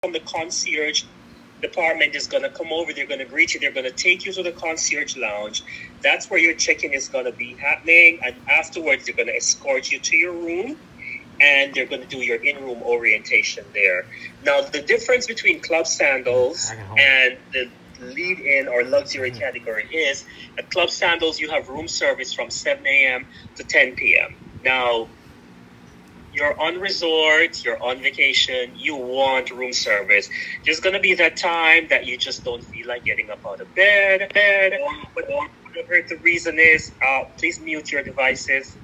from the concierge department is going to come over. They're going to greet you. They're going to take you to the concierge lounge. That's where your check-in is going to be happening. And afterwards, they're going to escort you to your room, and they're going to do your in-room orientation there. Now, the difference between Club Sandals and the lead-in or luxury category is at Club Sandals, you have room service from 7 a.m. to 10 p.m. Now, you're on resort, you're on vacation, you want room service. There's going to be that time that you just don't feel like getting up out of bed, whatever the reason is. Please mute your devices.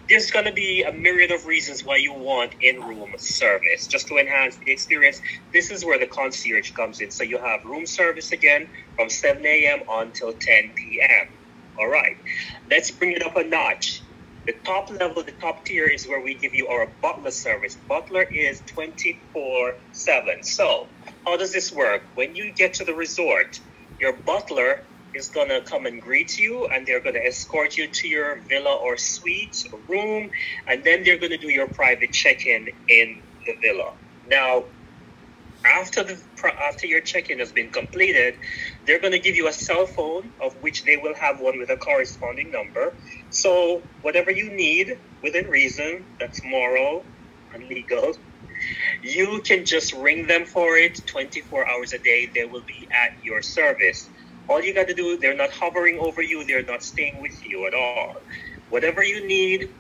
There's going to be a myriad of reasons why you want in-room service just to enhance the experience. This is where the concierge comes in. So you have room service again from 7 a.m. until 10 p.m. All right, let's bring it up a notch. The top level, the top tier is where we give you our butler service. Butler is 24/7. So how does this work? When you get to the resort, your butler is going to come and greet you, and they're going to escort you to your villa or suite or room, and then they're going to do your private check-in in the villa. Now, after your check-in has been completed, they're going to give you a cell phone, of which they will have one with a corresponding number. So whatever you need, within reason, that's moral and legal, you can just ring them for it 24 hours a day. They will be at your service. All you got to do, they're not hovering over you. They're not staying with you at all. Whatever you need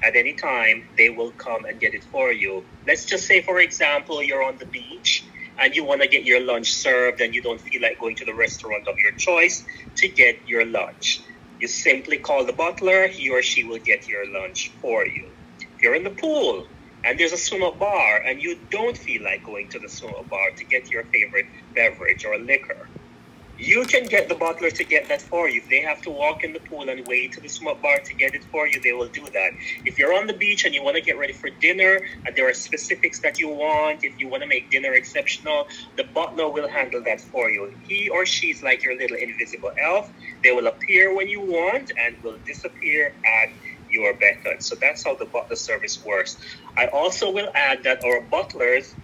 at any time, they will come and get it for you. Let's just say, for example, you're on the beach and you want to get your lunch served and you don't feel like going to the restaurant of your choice to get your lunch. You simply call the butler. He or she will get your lunch for you. If you're in the pool and there's a swim-up bar and you don't feel like going to the swim-up bar to get your favorite beverage or liquor, you can get the butler to get that for you. If they have to walk in the pool and wait to the swim-up bar to get it for you, they will do that. If you're on the beach and you want to get ready for dinner and there are specifics that you want, if you want to make dinner exceptional, the butler will handle that for you. He or she is like your little invisible elf. They will appear when you want and will disappear at your beckon. So that's how the butler service works. I also will add that our butlers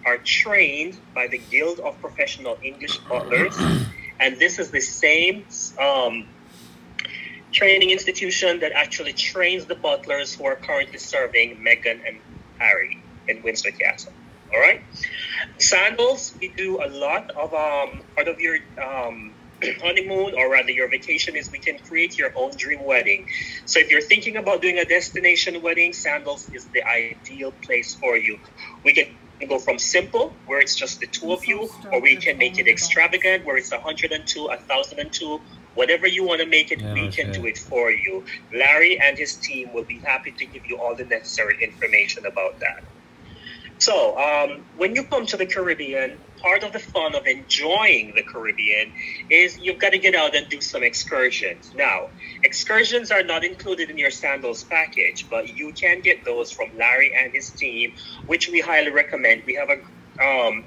are trained by the Guild of Professional English Butlers. And this is the same training institution that actually trains the butlers who are currently serving Meghan and Harry in Windsor Castle. All right? Sandals, we do a lot of part of your honeymoon, or rather your vacation, is we can create your own dream wedding. So if you're thinking about doing a destination wedding, Sandals is the ideal place for you. We can go from simple, where it's just the two of you, or we can make it extravagant, where it's 102, 1,002. Whatever you want to make it, we can do it for you. Larry and his team will be happy to give you all the necessary information about that. So when you come to the Caribbean, part of the fun of enjoying the Caribbean is you've got to get out and do some excursions. Now, excursions are not included in your Sandals package, but you can get those from Larry and his team, which we highly recommend. We have a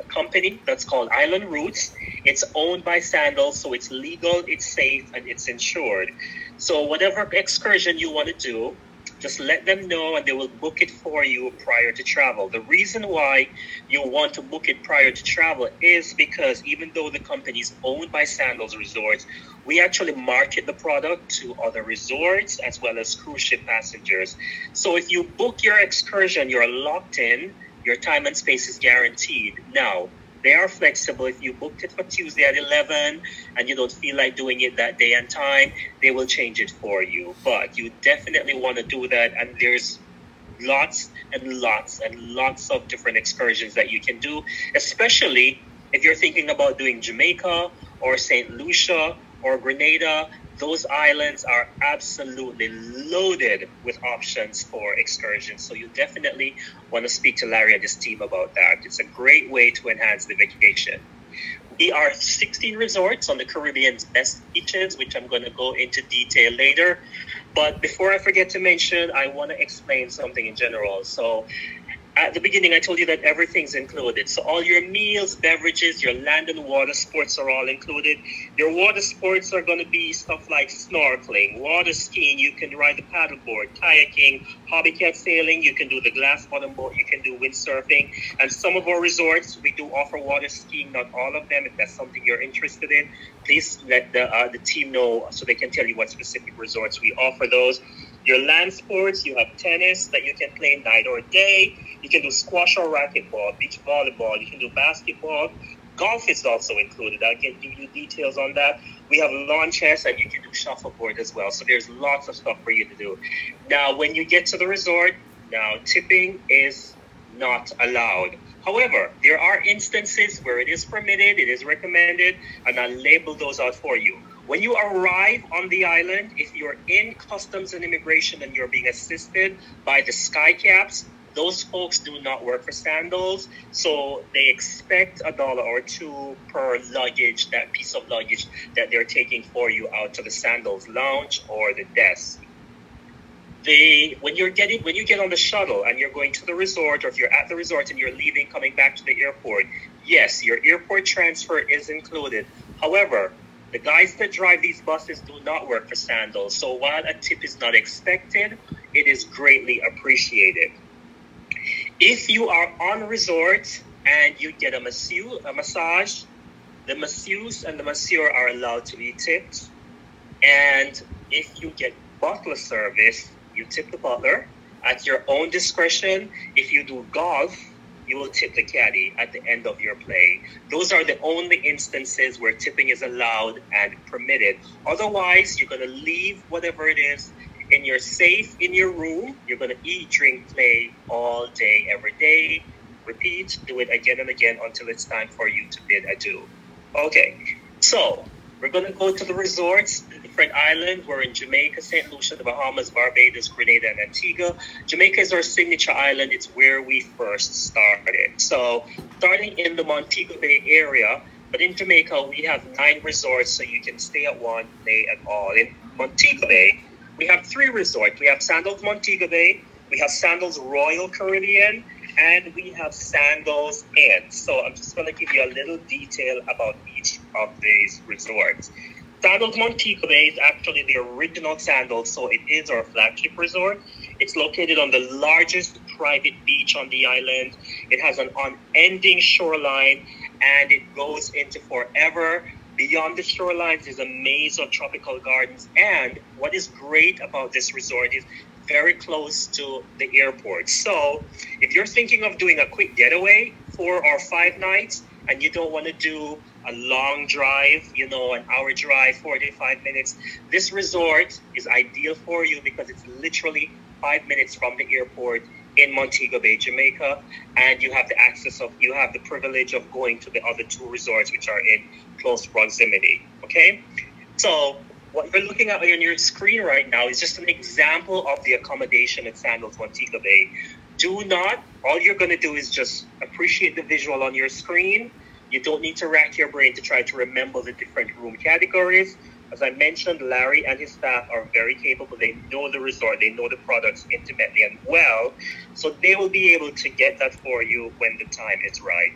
company that's called Island Routes. It's owned by Sandals, so it's legal, it's safe, and it's insured. So whatever excursion you want to do, just let them know and they will book it for you prior to travel. The reason why you want to book it prior to travel is because even though the company is owned by Sandals Resorts, we actually market the product to other resorts as well as cruise ship passengers. So if you book your excursion, you're locked in, your time and space is guaranteed. Now, they are flexible. If you booked it for Tuesday at 11 and you don't feel like doing it that day and time, they will change it for you. But you definitely want to do that. And there's lots and lots and lots of different excursions that you can do, especially if you're thinking about doing Jamaica or St. Lucia or Grenada. Those islands are absolutely loaded with options for excursions. So you definitely want to speak to Larry and his team about that. It's a great way to enhance the vacation. We are 16 resorts on the Caribbean's best beaches, which I'm going to go into detail later. But before I forget to mention, I want to explain something in general. So At the beginning, I told you that everything's included. So all your meals, beverages, your land and water sports are all included. Your water sports are going to be stuff like snorkeling, water skiing. You can ride the paddleboard, kayaking, hobby cat sailing. You can do the glass bottom boat. You can do windsurfing. And some of our resorts, we do offer water skiing. Not all of them. If that's something you're interested in, please let the team know so they can tell you what specific resorts we offer those. Your land sports, you have tennis that you can play night or day. You can do squash or racquetball, beach volleyball. You can do basketball. Golf is also included. I'll give you details on that. We have lawn chess, and you can do shuffleboard as well. So there's lots of stuff for you to do. Now, when you get to the resort, now tipping is not allowed. However, there are instances where it is permitted, it is recommended, and I'll label those out for you. When you arrive on the island, if you're in customs and immigration and you're being assisted by the skycaps, those folks do not work for Sandals, so they expect $1 or $2 per luggage, that piece of luggage that they're taking for you out to the Sandals lounge or the desk. When you get on the shuttle and you're going to the resort, or if you're at the resort and you're leaving, coming back to the airport, yes, your airport transfer is included. However, the guys that drive these buses do not work for Sandals, so while a tip is not expected, it is greatly appreciated. If you are on resort and you get a massage, the masseuse and the masseur are allowed to be tipped. And if you get butler service, you tip the butler. At your own discretion, if you do golf, you will tip the caddy at the end of your play. Those are the only instances where tipping is allowed and permitted. Otherwise, you're going to leave whatever it is in your safe in your room. You're going to eat, drink, play all day, every day. Repeat, do it again and again until it's time for you to bid adieu. Okay, so we're going to go to the resorts, the different islands. We're in Jamaica, St. Lucia, the Bahamas, Barbados, Grenada, and Antigua. Jamaica is our signature island. It's where we first started. So starting in the Montego Bay area, but in Jamaica, we have 9 resorts, so you can stay at one, play at all. In Montego Bay, we have 3 resorts. We have Sandals Montego Bay, we have Sandals Royal Caribbean, and we have Sandals Inn. So I'm just going to give you a little detail about each of these resorts. Sandals Montego Bay is actually the original Sandals, so it is our flagship resort. It's located on the largest private beach on the island. It has an unending shoreline, and it goes into forever. Beyond the shorelines is a maze of tropical gardens. And what is great about this resort is very close to the airport. So if you're thinking of doing a quick getaway, 4 or 5 nights, and you don't want to do a long drive, an hour drive, 45 minutes, this resort is ideal for you because it's literally 5 minutes from the airport in Montego Bay, Jamaica, and you have the privilege of going to the other 2 resorts which are in close proximity. Okay, so what you're looking at on your screen right now is just an example of the accommodation at Sandals Montego Bay. All you're going to do is just appreciate the visual on your screen. You don't need to rack your brain to try to remember the different room categories. As I mentioned, Larry and his staff are very capable. They know the resort, they know the products intimately and well, so they will be able to get that for you when the time is right.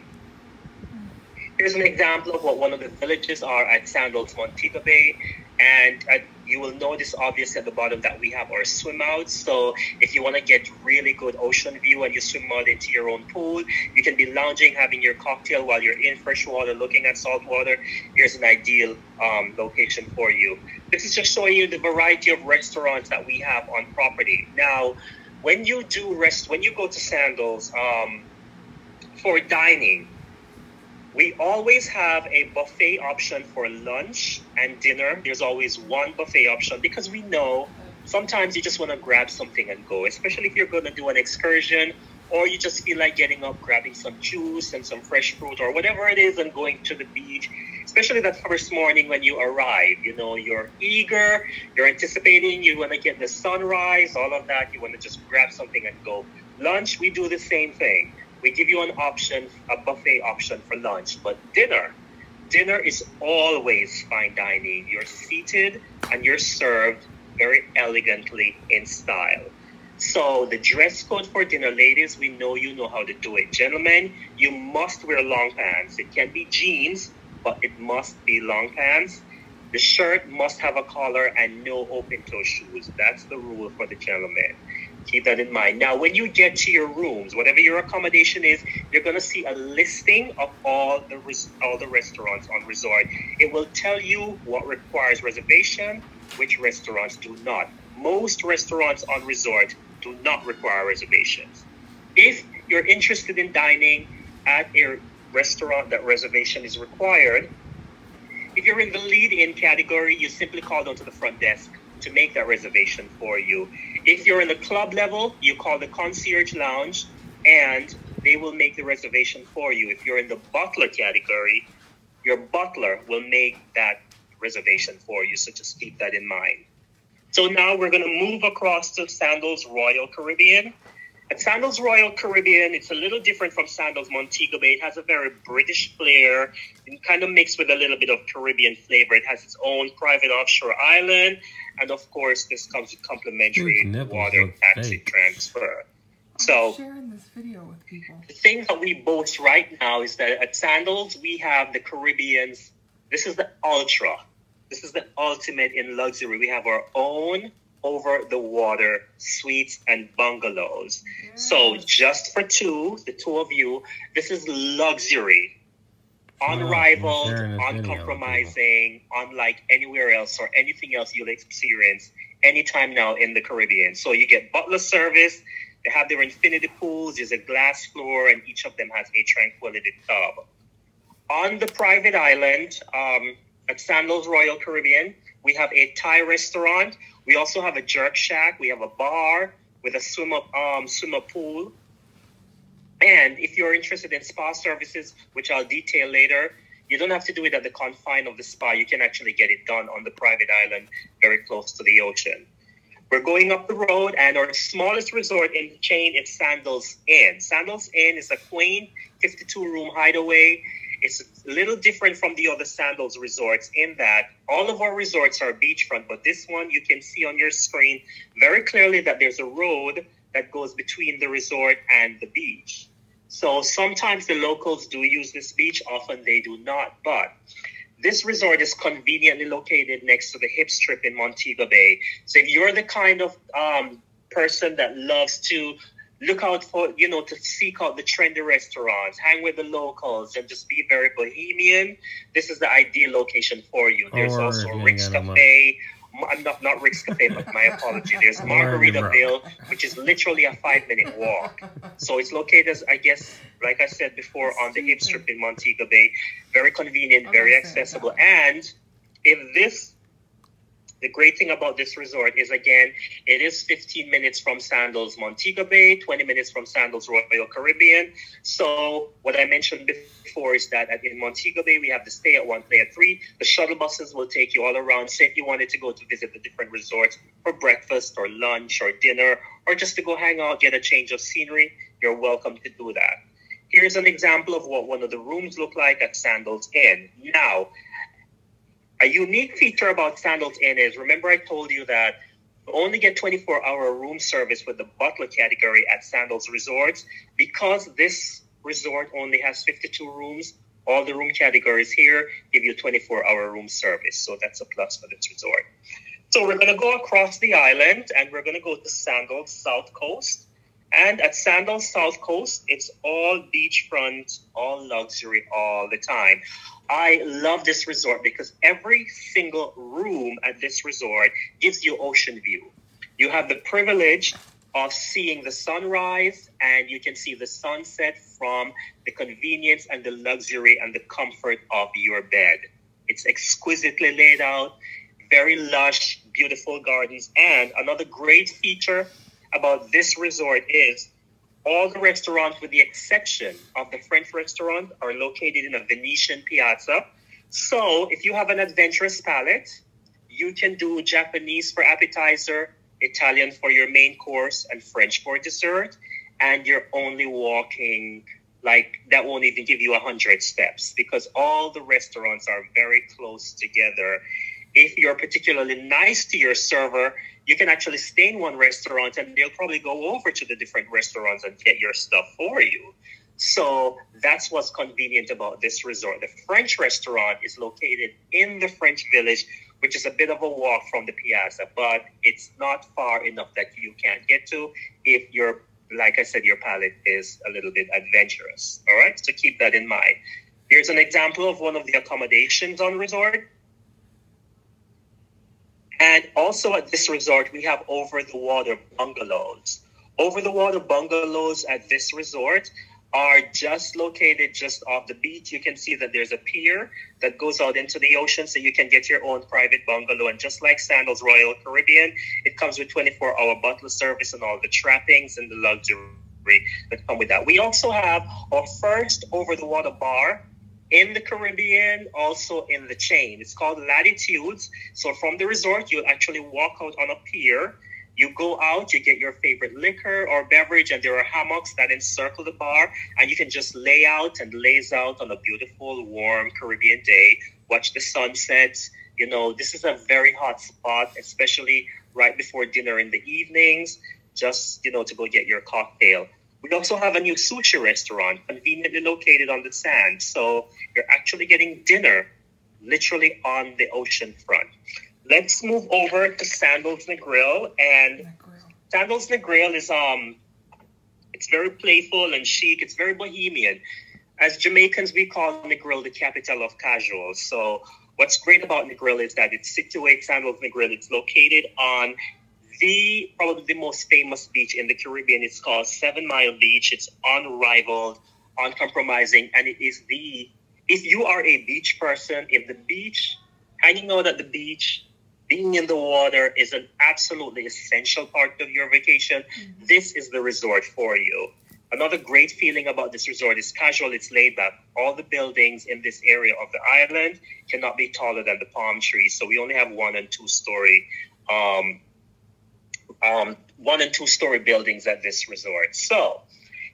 Here's an example of what one of the villages are at Sandals Montego Bay. And you will notice obviously at the bottom that we have our swim outs. So if you want to get really good ocean view and you swim out into your own pool, you can be lounging, having your cocktail while you're in fresh water, looking at salt water. Here's an ideal location for you. This is just showing you the variety of restaurants that we have on property. Now, when you go to Sandals for dining, we always have a buffet option for lunch and dinner. There's always one buffet option because we know sometimes you just want to grab something and go, especially if you're going to do an excursion or you just feel like getting up, grabbing some juice and some fresh fruit or whatever it is and going to the beach, especially that first morning when you arrive. You're eager, you're anticipating, you want to get the sunrise, all of that. You want to just grab something and go. Lunch, we do the same thing. We give you an option, a buffet option for lunch, but dinner is always fine dining. You're seated and you're served very elegantly in style. So the dress code for dinner, ladies, we know you know how to do it. Gentlemen, you must wear long pants. It can be jeans, but it must be long pants. The shirt must have a collar and no open-toe shoes. That's the rule for the gentlemen. Keep that in mind. Now, when you get to your rooms, whatever your accommodation is, you're going to see a listing of all the restaurants on resort. It will tell you what requires reservation, which restaurants do not. Most restaurants on resort do not require reservations. If you're interested in dining at a restaurant that reservation is required, if you're in the lead-in category, you simply call down to the front desk to make that reservation for you. If you're in the club level, you call the concierge lounge and they will make the reservation for you. If you're in the butler category, your butler will make that reservation for you. So just keep that in mind. So now we're going to move across to Sandals Royal Caribbean. At Sandals Royal Caribbean, it's a little different from Sandals Montego Bay. It has a very British flair and kind of mixed with a little bit of Caribbean flavor. It has its own private offshore island. And of course, this comes with complimentary water taxi transfer. So, sharing this video with people. The thing that we boast right now is that at Sandals, we have the Caribbean's, this is the ultra. This is the ultimate in luxury. We have our own over-the-water suites and bungalows. Yes. So just for the two of you, this is luxury. Unrivaled, uncompromising, unlike anywhere else or anything else you'll experience anytime now in the Caribbean. So you get butler service, they have their infinity pools, there's a glass floor, and each of them has a tranquility tub. On the private island, at Sandals Royal Caribbean, we have a Thai restaurant. We also have a jerk shack. We have a bar with a swimmer pool. And if you're interested in spa services, which I'll detail later, you don't have to do it at the confine of the spa. You can actually get it done on the private island very close to the ocean. We're going up the road, and our smallest resort in the chain is Sandals Inn. Sandals Inn is a quaint 52-room hideaway. It's a little different from the other Sandals resorts in that all of our resorts are beachfront, but this one you can see on your screen very clearly that there's a road that goes between the resort and the beach. So sometimes the locals do use this beach, often they do not, but this resort is conveniently located next to the hip strip in Montego Bay. So if you're the kind of person that loves to look out for, to seek out the trendy restaurants, hang with the locals, and just be very bohemian, this is the ideal location for you. There's also Rick's Cafe. Not Rick's Cafe, but my apology. There's Margaritaville, which is literally a 5-minute walk. So it's located, I guess, like I said before, on the hip strip in Montego Bay. Very convenient, very accessible. And the great thing about this resort is, again, it is 15 minutes from Sandals Montego Bay, 20 minutes from Sandals Royal Caribbean. So what I mentioned before is that in Montego Bay, we have the stay at 1, play at 3. The shuttle buses will take you all around. So if you wanted to go to visit the different resorts for breakfast or lunch or dinner, or just to go hang out, get a change of scenery, you're welcome to do that. Here's an example of what one of the rooms look like at Sandals Inn. Now, a unique feature about Sandals Inn is, remember I told you that you only get 24-hour room service with the butler category at Sandals Resorts. Because this resort only has 52 rooms, all the room categories here give you 24-hour room service. So that's a plus for this resort. So we're going to go across the island, and we're going to go to Sandals South Coast. And at Sandals South Coast, it's all beachfront, all luxury, all the time. I love this resort because every single room at this resort gives you ocean view. You have the privilege of seeing the sunrise, and you can see the sunset from the convenience and the luxury and the comfort of your bed. It's exquisitely laid out, very lush, beautiful gardens. And another great feature about this resort is all the restaurants, with the exception of the French restaurant, are located in a Venetian piazza. So if you have an adventurous palate, you can do Japanese for appetizer, Italian for your main course, and French for dessert. And you're only walking, that won't even give you 100 steps, because all the restaurants are very close together if you're particularly nice to your server, you can actually stay in one restaurant and they'll probably go over to the different restaurants and get your stuff for you. So that's what's convenient about this resort. The French restaurant is located in the French Village, which is a bit of a walk from the Piazza, but it's not far enough that you can't get to if you're, like I said, your palate is a little bit adventurous. All right, so keep that in mind. Here's an example of one of the accommodations on resort. And also at this resort, we have over-the-water bungalows. Over-the-water bungalows at this resort are just located just off the beach. You can see that there's a pier that goes out into the ocean, so you can get your own private bungalow. And just like Sandals Royal Caribbean, it comes with 24-hour butler service and all the trappings and the luxury that come with that. We also have our first over-the-water bar in the Caribbean, also in the chain. It's called Latitudes. So from the resort, you'll actually walk out on a pier. You go out, you get your favorite liquor or beverage, and there are hammocks that encircle the bar, and you can just lay out and laze out on a beautiful, warm Caribbean day, watch the sunsets. You know, this is a very hot spot, especially right before dinner in the evenings, just, you know, to go get your cocktail. We also have a new sushi restaurant conveniently located on the sand. So you're actually getting dinner literally on the ocean front. Let's move over to Sandals Grill. And Sandals Grill is it's very playful and chic. It's very bohemian. As Jamaicans, we call Negril the capital of casual. So what's great about Negril is that it's situated, Sandals Grill, it's located on probably the most famous beach in the Caribbean. It's called 7 Mile Beach. It's unrivaled, uncompromising, and it is if you are a beach person, if the beach, hanging out at the beach, being in the water is an absolutely essential part of your vacation, this is the resort for you. Another great feeling about this resort is casual, it's laid back. All the buildings in this area of the island cannot be taller than the palm trees, so we only have 1 and 2 story 1 and 2 story buildings at this resort. So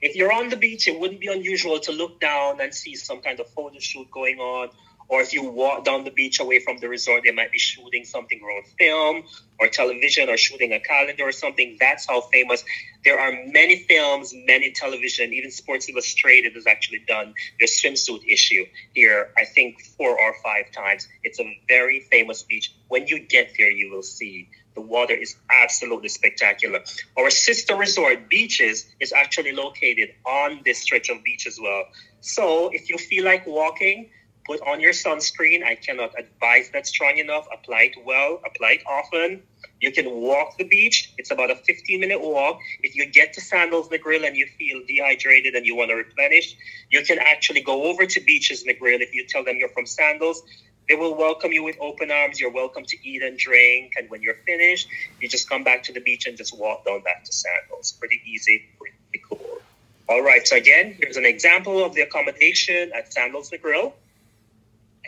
if you're on the beach, it wouldn't be unusual to look down and see some kind of photo shoot going on. Or if you walk down the beach away from the resort, they might be shooting something on film or television or shooting a calendar or something. That's how famous. There are many films, many television, even Sports Illustrated has actually done their swimsuit issue here, I think 4 or 5 times. It's a very famous beach. When you get there, you will see the water is absolutely spectacular. Our sister resort, Beaches, is actually located on this stretch of beach as well. So if you feel like walking, put on your sunscreen. I cannot advise that strong enough. Apply it well, apply it often. You can walk the beach. It's about a 15-minute walk. If you get to Sandals Grill and you feel dehydrated and you want to replenish, you can actually go over to Beaches Grill. If you tell them you're from Sandals, they will welcome you with open arms. You're welcome to eat and drink. And when you're finished, you just come back to the beach and just walk down back to Sandals. Pretty easy, pretty cool. All right, so again, here's an example of the accommodation at Sandals Grill.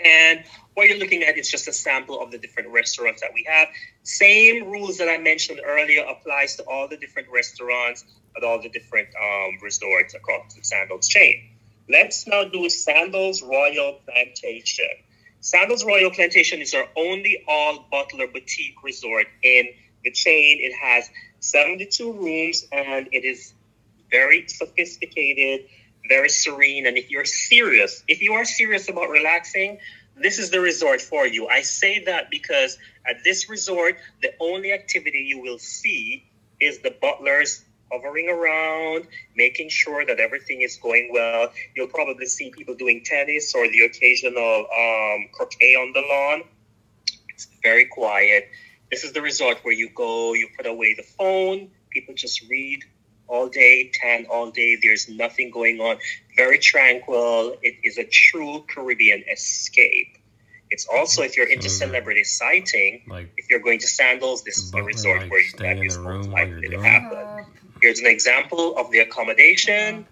And what you're looking at is just a sample of the different restaurants that we have. Same rules that I mentioned earlier applies to all the different restaurants at all the different resorts across the Sandals chain. Let's now do Sandals Royal Plantation. Sandals Royal Plantation is our only all-butler boutique resort in the chain. It has 72 rooms and it is very sophisticated, very serene. And if you are serious about relaxing, this is the resort for you. I say that because at this resort, the only activity you will see is the butlers hovering around, making sure that everything is going well. You'll probably see people doing tennis or the occasional croquet on the lawn. It's very quiet. This is the resort where you go, you put away the phone, people just read all day, tan all day. There's nothing going on. Very tranquil. It is a true Caribbean escape. It's also, if you're into celebrity sighting, if you're going to Sandals, this is the resort where that is most likely to happen. Here's an example of the accommodation.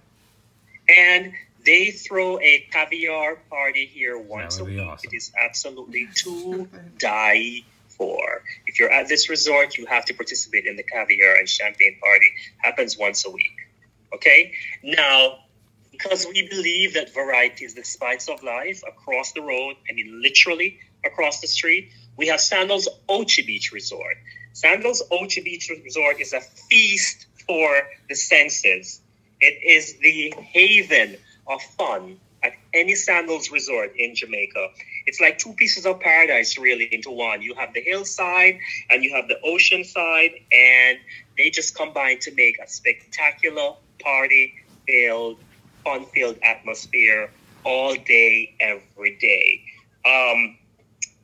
And they throw a caviar party here once a week. Awesome. It is absolutely to die for. If you're at this resort, you have to participate in the caviar and champagne party. Happens once a week. Okay? Now, because we believe that variety is the spice of life across the road, I mean literally across the street, we have Sandals Ochi Beach Resort. Sandals Ochi Beach Resort is a feast for the senses. It is the haven of fun at any Sandals resort in Jamaica. It's like two pieces of paradise really into one. You have the hillside and you have the ocean side, and they just combine to make a spectacular party-filled, fun-filled atmosphere all day, every day.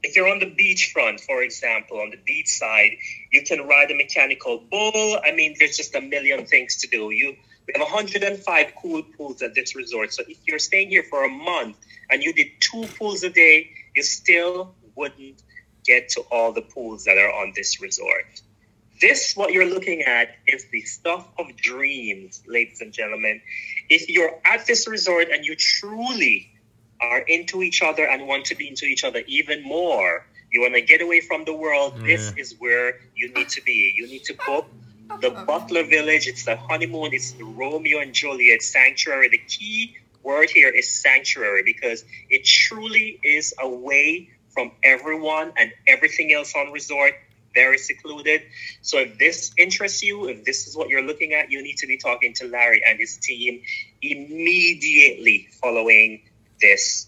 If you're on the beachfront, for example, on the beach side, you can ride a mechanical bull. I mean, there's just a million things to do. We have 105 cool pools at this resort. So if you're staying here for a month and you did 2 pools a day, you still wouldn't get to all the pools that are on this resort. This, what you're looking at, is the stuff of dreams, ladies and gentlemen. If you're at this resort and you truly are into each other and want to be into each other even more, you want to get away from the world, this is where you need to be. You need to book the Butler Village. It's the honeymoon. It's the Romeo and Juliet sanctuary. The key word here is sanctuary, because it truly is away from everyone and everything else on resort, very secluded. So if this interests you, if this is what you're looking at, you need to be talking to Larry and his team immediately following this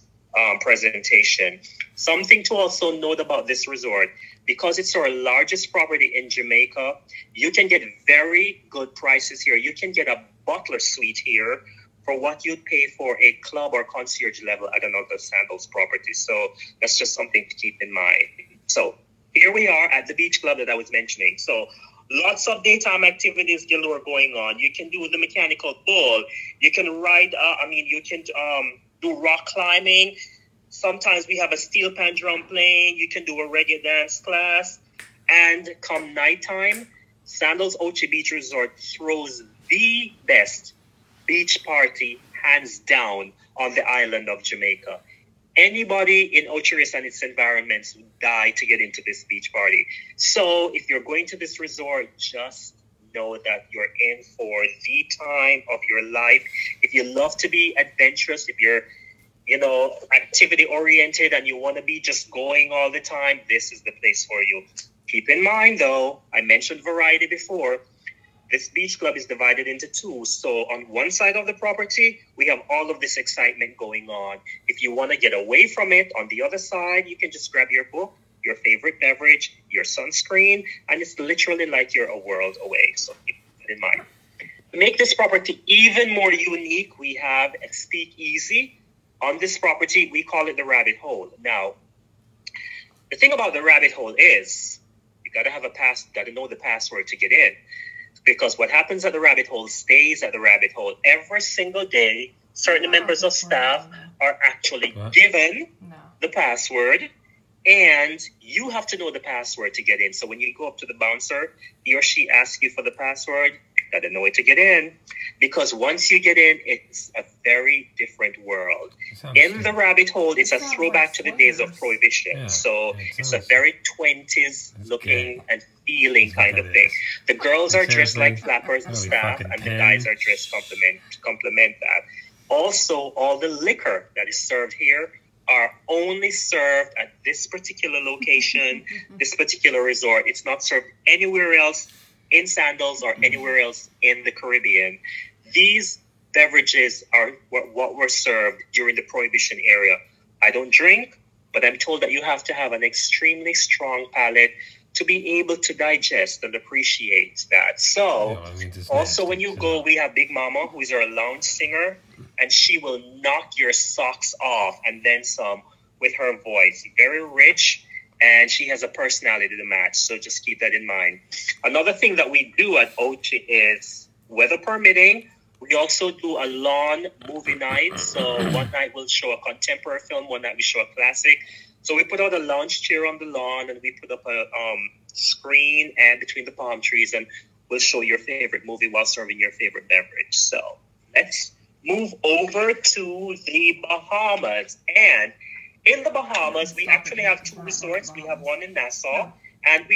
presentation. Something to also note about this resort, because it's our largest property in Jamaica, you can get very good prices here. You can get a butler suite here for what you'd pay for a club or concierge level at another Sandals property. So that's just something to keep in mind. So here we are at the beach club that I was mentioning. So lots of daytime activities galore going on. You can do the mechanical bull. You can ride, you can do rock climbing. Sometimes we have a steel pan drum playing. You can do a reggae dance class. And come nighttime, Sandals Ochi Beach Resort throws the best beach party, hands down, on the island of Jamaica. Anybody in Ochiris and its environments would die to get into this beach party. So if you're going to this resort, just know that you're in for the time of your life. If you love to be adventurous, if you're activity oriented and you want to be just going all the time, this is the place for you. Keep in mind though, I mentioned variety before. This beach club is divided into 2. So on one side of the property, we have all of this excitement going on. If you want to get away from it, on the other side, you can just grab your book, your favorite beverage, your sunscreen, and it's literally like you're a world away. So keep that in mind. To make this property even more unique, we have a speakeasy. On this property, we call it the rabbit hole. Now, the thing about the rabbit hole is you got to know the password to get in. Because what happens at the rabbit hole stays at the rabbit hole. Every single day, certain members of staff are actually given the password, and you have to know the password to get in. So when you go up to the bouncer, he or she asks you for the password, you got to know it to get in. Because once you get in, it's a very different world. In the rabbit hole, it's a throwback to the days of Prohibition. Yeah, so it's a very 20s looking and feeling kind of thing. The girls are dressed like flappers and staff, and the guys are dressed to complement that. Also, all the liquor that is served here are only served at this particular location, this particular resort. It's not served anywhere else in Sandals or anywhere else in the Caribbean. These beverages are what were served during the Prohibition era. I don't drink, but I'm told that you have to have an extremely strong palate to be able to digest and appreciate that. So, also when you go, we have Big Mama, who is our lounge singer, and she will knock your socks off and then some with her voice. Very rich, and she has a personality to match, so just keep that in mind. Another thing that we do at Ochi is, weather permitting, we also do a lawn movie night. So one night we'll show a contemporary film, one night we show a classic. So we put out a lounge chair on the lawn, and we put up a screen and between the palm trees, and we'll show your favorite movie while serving your favorite beverage. So let's move over to the Bahamas. And in the Bahamas, we actually have 2 resorts. We have one in Nassau, and we